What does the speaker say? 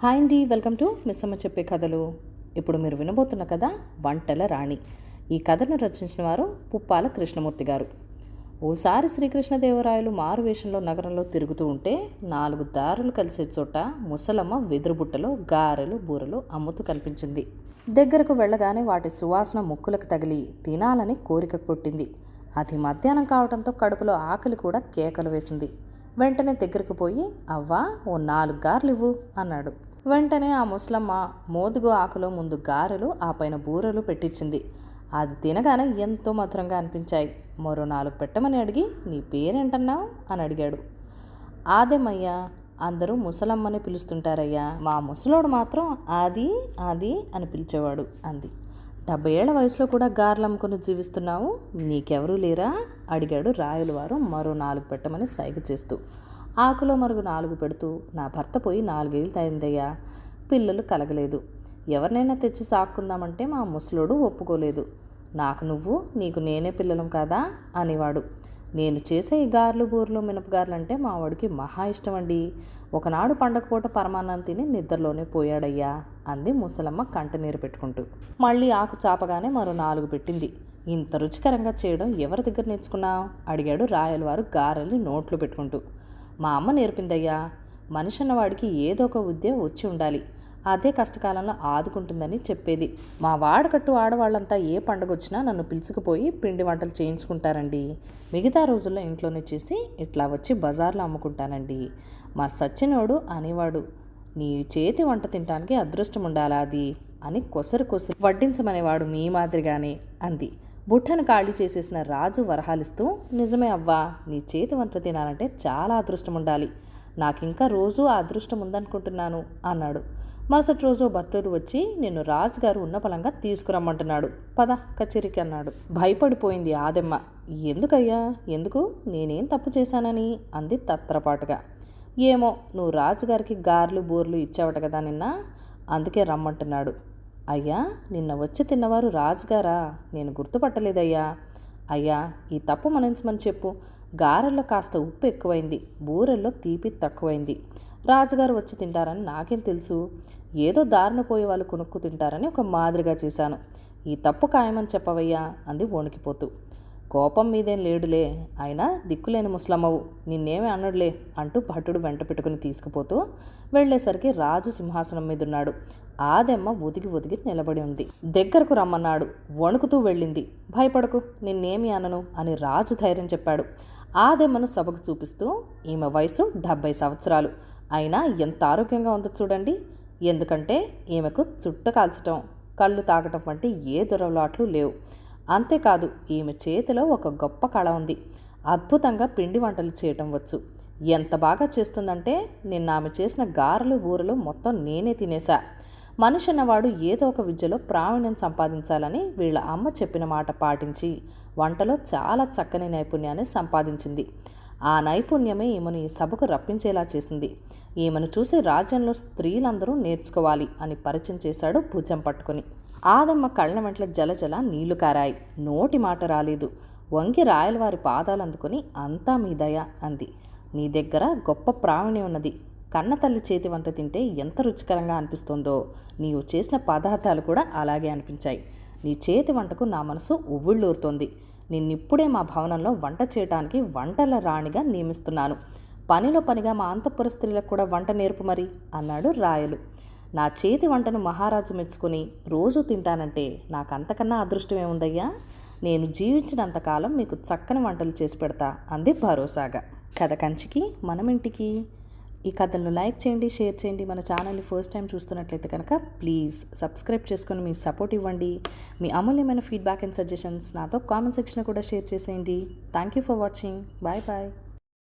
Hi అండి, welcome to miss అమ్మ చెప్పే కథలు. ఇప్పుడు మీరు వినబోతున్న కథ వంటల రాణి. ఈ కథను రచించిన వారు పుప్పాల కృష్ణమూర్తి గారు. ఓసారి శ్రీకృష్ణదేవరాయలు మారువేషంలో నగరంలో తిరుగుతూ ఉంటే 4 దారులు కలిసే చోట ముసలమ్మ వెదురుబుట్టలో గారెలు బూరెలు అమ్ముతూ కనిపించింది. దగ్గరకు వెళ్ళగానే వాటి సువాసన ముక్కులకు తగిలి తినాలని కోరిక పుట్టింది. అది మధ్యాహ్నం కావడంతో కడుపులో ఆకలి కూడా కేకలు వేసింది. వెంటనే దగ్గరకు పోయి, అవ్వా, ఓ 4 గారెలు ఇవ్వు అన్నాడు. వెంటనే ఆ ముసలమ్మ మోదుగు ఆకులో ముందు గారెలు, ఆ పైన బూరెలు పెట్టించింది. అది తినగానే ఎంతో మధురంగా అనిపించాయి. మరో 4 పెట్టమని అడిగి, నీ పేరేంటన్నావు అని అడిగాడు. ఆదెమయ్యా, అందరూ ముసలమ్మని పిలుస్తుంటారయ్యా, మా ముసలోడు మాత్రం అది అది అని పిలిచేవాడు అంది. 70 ఏళ్ల వయసులో కూడా గారెలు అమ్ముకుని జీవిస్తున్నావు, నీకెవరూ లేరా అడిగాడు రాయలు వారు మరో 4 పెట్టమని సైగ చేస్తూ. ఆకులో మరుగు 4 పెడుతూ, నా భర్త పోయి 4 ఏళ్ళు అయిందయ్యా, పిల్లలు కలగలేదు. ఎవరినైనా తెచ్చి సాక్కుందామంటే మా ముసలోడు ఒప్పుకోలేదు. నాకు నువ్వు, నీకు నేనే పిల్లలం కాదా అనేవాడు. నేను చేసే ఈ గారెలు బూరెలు మినపగారెలు అంటే మా వాడికి మహా ఇష్టం అండి. ఒకనాడు పండగ పూట పరమాన్నం తిని నిద్రలోనే పోయాడయ్యా అంది ముసలమ్మ కంటనీరు పెట్టుకుంటూ. మళ్ళీ ఆకు చాపగానే మరో 4 పెట్టింది. ఇంత రుచికరంగా చేయడం ఎవరి దగ్గర నేర్చుకున్నావు అడిగాడు రాయల వారు గారెలు నోట్లో పెట్టుకుంటూ. మా అమ్మ నేర్పిందయ్యా. మనిషి అన్నవాడికి ఏదో ఒక విద్య వచ్చి ఉండాలి, అదే కష్టకాలంలో ఆదుకుంటుందని చెప్పేది. మా వాడకట్టు ఆడవాళ్ళంతా ఏ పండుగ వచ్చినా నన్ను పిలుచుకుపోయి పిండి వంటలు చేయించుకుంటారండి. మిగతా రోజుల్లో ఇంట్లోనే చేసి ఇట్లా వచ్చి బజార్లో అమ్ముకుంటానండి. మా సచ్చినోడు అనేవాడు, నీ చేతి వంట తినడానికి అదృష్టం ఉండాలా అది అని కొసరు వడ్డించమనేవాడు మీ మాదిరిగానే అంది. బుట్టను ఖాళీ చేసేసిన రాజు వరహాలిస్తూ, నిజమే అవ్వా, నీ చేతి వంట తినాలంటే చాలా అదృష్టం ఉండాలి. నాకింకా రోజు ఆ అదృష్టం ఉందనుకుంటున్నాను అన్నాడు. మరుసటి రోజు భక్తుడు వచ్చి, నిన్ను రాజుగారు ఉన్న పలంగా తీసుకురమ్మంటున్నాడు, పద కచేరీకి అన్నాడు. భయపడిపోయింది ఆదెమ్మ. ఎందుకయ్యా, ఎందుకు, నేనేం తప్పు చేశానని అంది తత్రపాటుగా. ఏమో, నువ్వు రాజుగారికి గారెలు బూరెలు ఇచ్చావట కదా నిన్న, అందుకే రమ్మంటున్నాడు. అయ్యా, నిన్న వచ్చి తిన్నవారు రాజుగారా? నేను గుర్తుపట్టలేదయ్యా. అయ్యా, ఈ తప్పు మన్నించమని చెప్పు. గారెల్లో కాస్త ఉప్పు ఎక్కువైంది, బూరెల్లో తీపి తక్కువైంది. రాజుగారు వచ్చి తింటారని నాకేం తెలుసు? ఏదో దారిన పోయే వాళ్ళు కొనుక్కు తింటారని ఒక మాదిరిగా చేశాను. ఈ తప్పు ఖాయమని చెప్పవయ్యా అంది వణికిపోతూ. కోపం మీదేం లేడులే, అయినా దిక్కులేని ముసలమ్మవు, నిన్నేమీ అన్నడులే అంటూ భటుడు వెంట పెట్టుకుని తీసుకుపోతూ వెళ్లేసరికి రాజు సింహాసనం మీదున్నాడు. ఆదెమ్మ ఒదిగి నిలబడి ఉంది. దగ్గరకు రమ్మన్నాడు. వణుకుతూ వెళ్ళింది. భయపడకు, నిన్నేమి అనను అని రాజు ధైర్యం చెప్పాడు. ఆదెమ్మను సభకు చూపిస్తూ, ఈమె వయసు 70 సంవత్సరాలు, అయినా ఎంత ఆరోగ్యంగా ఉందో చూడండి. ఎందుకంటే ఈమెకు చుట్ట కాల్చటం, కళ్ళు తాగటం వంటి ఏ దురవలాట్లు లేవు. అంతేకాదు, ఈమె చేతిలో ఒక గొప్ప కళ ఉంది. అద్భుతంగా పిండి వంటలు చేయటం వచ్చు. ఎంత బాగా చేస్తుందంటే నిన్న ఆమె చేసిన గారెలు బూరెలు మొత్తం నేనే తినేశా. మనిషి అన్నవాడు ఏదో ఒక విద్యలో ప్రావీణ్యం సంపాదించాలని వీళ్ళ అమ్మ చెప్పిన మాట పాటించి వంటలో చాలా చక్కని నైపుణ్యాన్ని సంపాదించింది. ఆ నైపుణ్యమే ఈమెను ఈ సభకు రప్పించేలా చేసింది. ఈమెను చూసి రాజ్యంలో స్త్రీలందరూ నేర్చుకోవాలి అని పరిచయం చేశాడు భుజం పట్టుకుని. ఆదమ్మ కళ్ళ వెంట్ల జలజల నీళ్లు కారాయి. నోటి మాట రాలేదు. వంగి రాయలవారి పాదాలు అందుకొని, అంతా మీ దయ అంది. నీ దగ్గర గొప్ప ప్రావీణ్యం ఉన్నది. కన్నతల్లి చేతి వంట తింటే ఎంత రుచికరంగా అనిపిస్తుందో, నీవు చేసిన పదార్థాలు కూడా అలాగే అనిపించాయి. నీ చేతి వంటకు నా మనసు ఉవ్విళ్ళూరుతోంది. నిన్నిప్పుడే మా భవనంలో వంట చేయటానికి వంటల రాణిగా నియమిస్తున్నాను. పనిలో పనిగా మా అంతఃపుర స్త్రీలకు కూడా వంట నేర్పు మరి అన్నాడు రాయలు. నా చేతి వంటను మహారాజు మెచ్చుకొని రోజు తింటానంటే నాకు అంతకన్నా అదృష్టమే ఉందయ్యా. నేను జీవించినంతకాలం మీకు చక్కని వంటలు చేసి పెడతా అంది భరోసాగా. కథ కంచికి మనమింటికి. ఈ కథలను లైక్ చేయండి, షేర్ చేయండి. మన ఛానల్ని ఫస్ట్ టైం చూస్తున్నట్లయితే కనుక ప్లీజ్ సబ్స్క్రైబ్ చేసుకొని మీ సపోర్ట్ ఇవ్వండి. మీ అమూల్యమైన ఫీడ్బ్యాక్ అండ్ సజెషన్స్ నాతో కామెంట్ సెక్షన్లో కూడా షేర్ చేసేయండి. Thank you for watching. Bye bye.